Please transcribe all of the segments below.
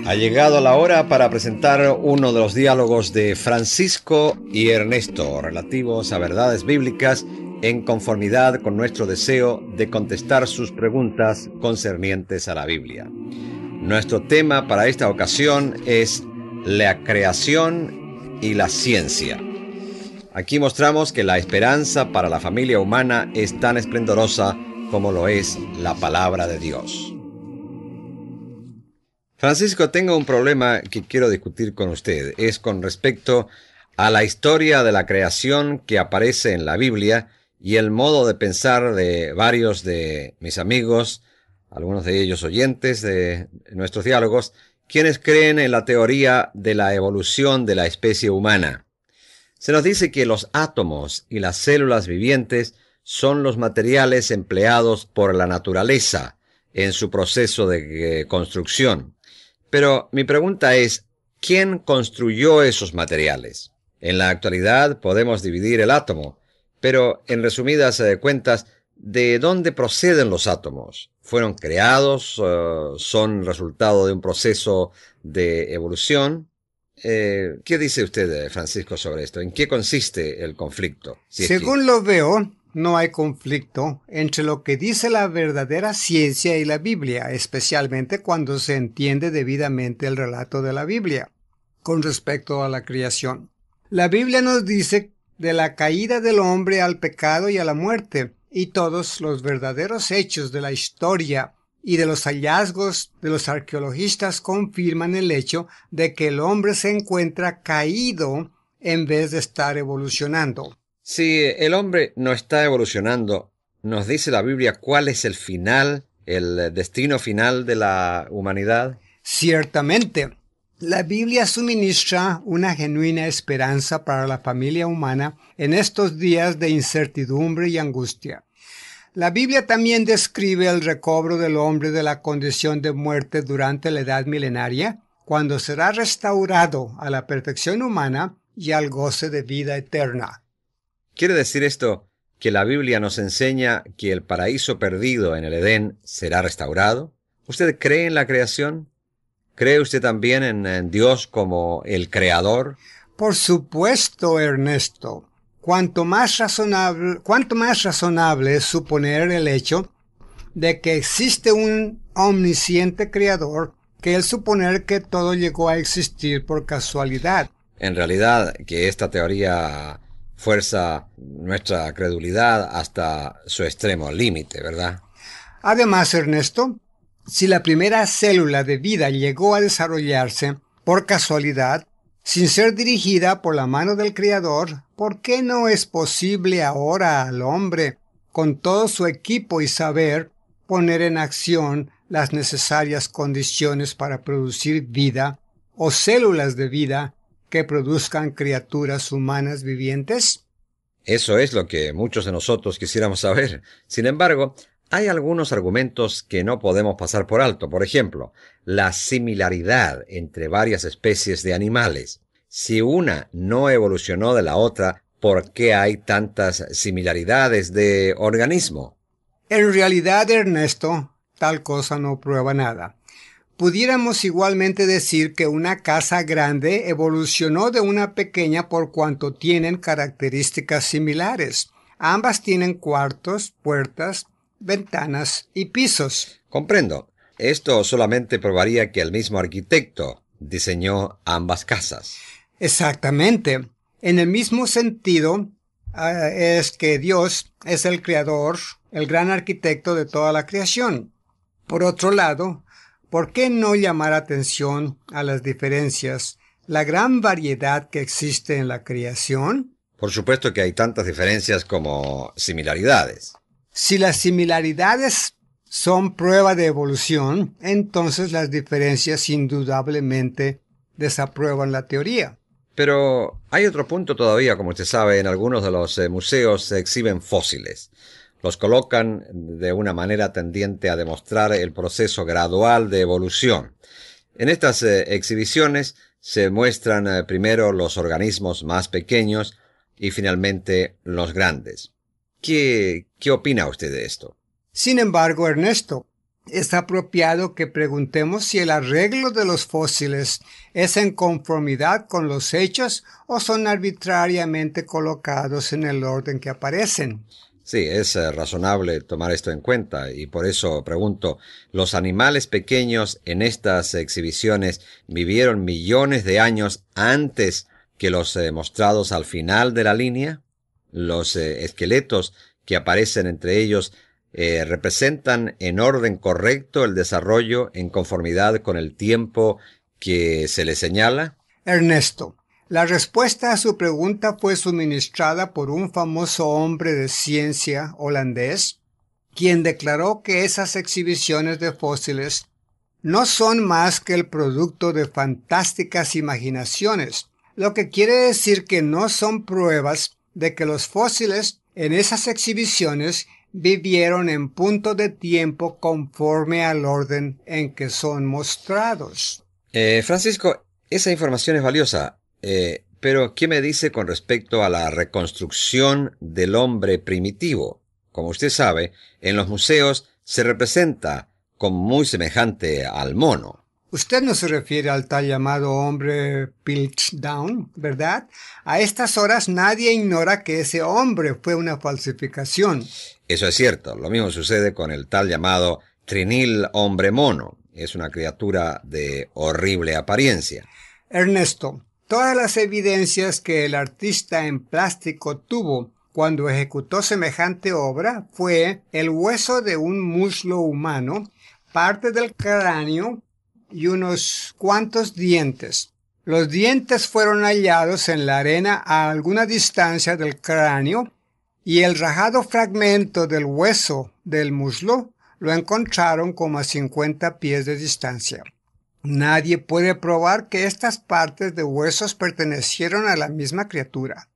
Ha llegado la hora para presentar uno de los diálogos de Francisco y Ernesto relativos a verdades bíblicas en conformidad con nuestro deseo de contestar sus preguntas concernientes a la Biblia. Nuestro tema para esta ocasión es la creación y la ciencia. Aquí mostramos que la esperanza para la familia humana es tan esplendorosa como lo es la palabra de Dios. Francisco, tengo un problema que quiero discutir con usted. Es con respecto a la historia de la creación que aparece en la Biblia y el modo de pensar de varios de mis amigos, algunos de ellos oyentes de nuestros diálogos, quienes creen en la teoría de la evolución de la especie humana. Se nos dice que los átomos y las células vivientes son los materiales empleados por la naturaleza en su proceso de construcción. Pero mi pregunta es, ¿quién construyó esos materiales? En la actualidad podemos dividir el átomo, pero en resumidas cuentas, ¿de dónde proceden los átomos? ¿Fueron creados? ¿Son resultado de un proceso de evolución? ¿Qué dice usted, Francisco, sobre esto? ¿En qué consiste el conflicto? Según lo veo, no hay conflicto entre lo que dice la verdadera ciencia y la Biblia, especialmente cuando se entiende debidamente el relato de la Biblia con respecto a la creación. La Biblia nos dice de la caída del hombre al pecado y a la muerte, y todos los verdaderos hechos de la historia y de los hallazgos de los arqueologistas confirman el hecho de que el hombre se encuentra caído en vez de estar evolucionando. Si el hombre no está evolucionando, ¿nos dice la Biblia cuál es el final, el destino final de la humanidad? Ciertamente, la Biblia suministra una genuina esperanza para la familia humana en estos días de incertidumbre y angustia. La Biblia también describe el recobro del hombre de la condición de muerte durante la edad milenaria, cuando será restaurado a la perfección humana y al goce de vida eterna. ¿Quiere decir esto que la Biblia nos enseña que el paraíso perdido en el Edén será restaurado? ¿Usted cree en la creación? ¿Cree usted también en Dios como el creador? Por supuesto, Ernesto. Cuanto más razonable es suponer el hecho de que existe un omnisciente creador que el suponer que todo llegó a existir por casualidad. En realidad, que esta teoría fuerza nuestra credulidad hasta su extremo límite, ¿verdad? Además, Ernesto, si la primera célula de vida llegó a desarrollarse por casualidad, sin ser dirigida por la mano del Creador, ¿por qué no es posible ahora al hombre, con todo su equipo y saber, poner en acción las necesarias condiciones para producir vida o células de vida que produzcan criaturas humanas vivientes? Eso es lo que muchos de nosotros quisiéramos saber. Sin embargo, hay algunos argumentos que no podemos pasar por alto. Por ejemplo, la similaridad entre varias especies de animales. Si una no evolucionó de la otra, ¿por qué hay tantas similaridades de organismo? En realidad, Ernesto, tal cosa no prueba nada. Pudiéramos igualmente decir que una casa grande evolucionó de una pequeña por cuanto tienen características similares. Ambas tienen cuartos, puertas, ventanas y pisos. Comprendo. Esto solamente probaría que el mismo arquitecto diseñó ambas casas. Exactamente. En el mismo sentido, es que Dios es el creador, el gran arquitecto de toda la creación. Por otro lado, ¿por qué no llamar atención a las diferencias, la gran variedad que existe en la creación? Por supuesto que hay tantas diferencias como similaridades. Si las similaridades son prueba de evolución, entonces las diferencias indudablemente desaprueban la teoría. Pero hay otro punto todavía, como usted sabe, en algunos de los museos se exhiben fósiles. Los colocan de una manera tendiente a demostrar el proceso gradual de evolución. En estas exhibiciones se muestran primero los organismos más pequeños y finalmente los grandes. ¿Qué opina usted de esto? Sin embargo, Ernesto, es apropiado que preguntemos si el arreglo de los fósiles es en conformidad con los hechos o son arbitrariamente colocados en el orden que aparecen. Sí, es razonable tomar esto en cuenta y por eso pregunto, ¿los animales pequeños en estas exhibiciones vivieron millones de años antes que los mostrados al final de la línea? ¿Los esqueletos que aparecen entre ellos representan en orden correcto el desarrollo en conformidad con el tiempo que se le señala? Ernesto, la respuesta a su pregunta fue suministrada por un famoso hombre de ciencia holandés, quien declaró que esas exhibiciones de fósiles no son más que el producto de fantásticas imaginaciones, lo que quiere decir que no son pruebas de que los fósiles en esas exhibiciones vivieron en punto de tiempo conforme al orden en que son mostrados. Francisco, esa información es valiosa, pero ¿qué me dice con respecto a la reconstrucción del hombre primitivo? Como usted sabe, en los museos se representa como muy semejante al mono. Usted no se refiere al tal llamado hombre Piltdown, ¿verdad? A estas horas nadie ignora que ese hombre fue una falsificación. Eso es cierto. Lo mismo sucede con el tal llamado Trinil hombre mono. Es una criatura de horrible apariencia. Ernesto, todas las evidencias que el artista en plástico tuvo cuando ejecutó semejante obra fue el hueso de un muslo humano, parte del cráneo y unos cuantos dientes. Los dientes fueron hallados en la arena a alguna distancia del cráneo y el rajado fragmento del hueso del muslo lo encontraron como a 50 pies de distancia. Nadie puede probar que estas partes de huesos pertenecieron a la misma criatura.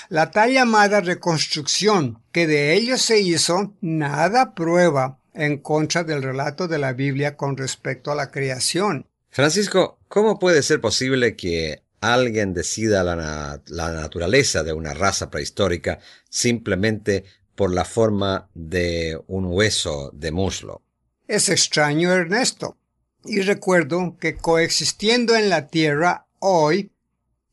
La tal llamada reconstrucción que de ellos se hizo nada prueba en contra del relato de la Biblia con respecto a la creación. Francisco, ¿cómo puede ser posible que alguien decida la naturaleza de una raza prehistórica simplemente por la forma de un hueso de muslo? Es extraño, Ernesto. Y recuerdo que coexistiendo en la Tierra hoy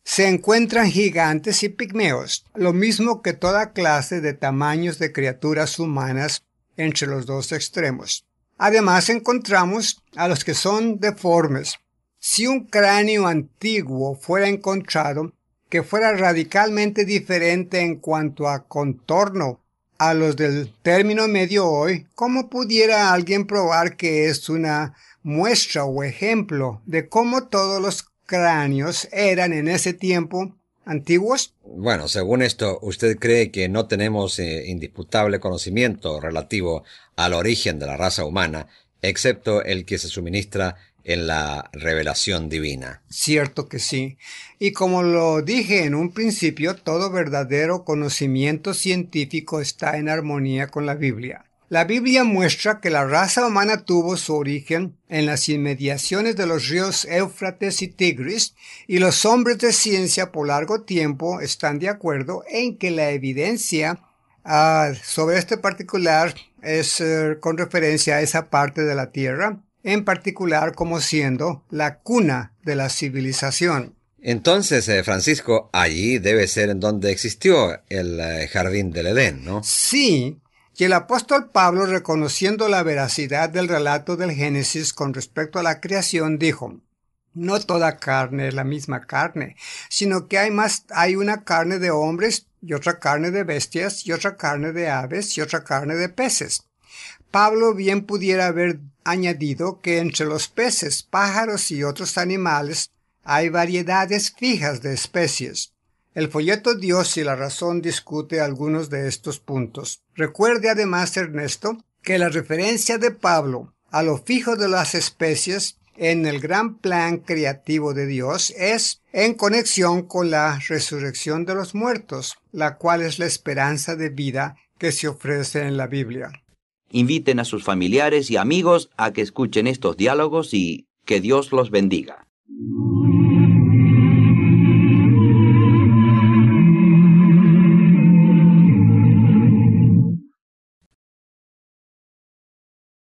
se encuentran gigantes y pigmeos, lo mismo que toda clase de tamaños de criaturas humanas entre los dos extremos. Además encontramos a los que son deformes. Si un cráneo antiguo fuera encontrado que fuera radicalmente diferente en cuanto a contorno a los del término medio hoy, ¿cómo pudiera alguien probar que es una muestra o ejemplo de cómo todos los cráneos eran en ese tiempo antiguos? Bueno, según esto, ¿usted cree que no tenemos indisputable conocimiento relativo al origen de la raza humana, excepto el que se suministra en la revelación divina? Cierto que sí. Y como lo dije en un principio, todo verdadero conocimiento científico está en armonía con la Biblia. La Biblia muestra que la raza humana tuvo su origen en las inmediaciones de los ríos Éufrates y Tigris, y los hombres de ciencia por largo tiempo están de acuerdo en que la evidencia sobre este particular es con referencia a esa parte de la Tierra, en particular como siendo la cuna de la civilización. Entonces, Francisco, allí debe ser en donde existió el jardín del Edén, ¿no? Sí. Y el apóstol Pablo, reconociendo la veracidad del relato del Génesis con respecto a la creación, dijo: no toda carne es la misma carne, sino que hay una carne de hombres y otra carne de bestias y otra carne de aves y otra carne de peces. Pablo bien pudiera haber añadido que entre los peces, pájaros y otros animales hay variedades fijas de especies. El folleto Dios y la razón discute algunos de estos puntos. Recuerde además, Ernesto, que la referencia de Pablo a lo fijo de las especies en el gran plan creativo de Dios es en conexión con la resurrección de los muertos, la cual es la esperanza de vida que se ofrece en la Biblia. Inviten a sus familiares y amigos a que escuchen estos diálogos y que Dios los bendiga.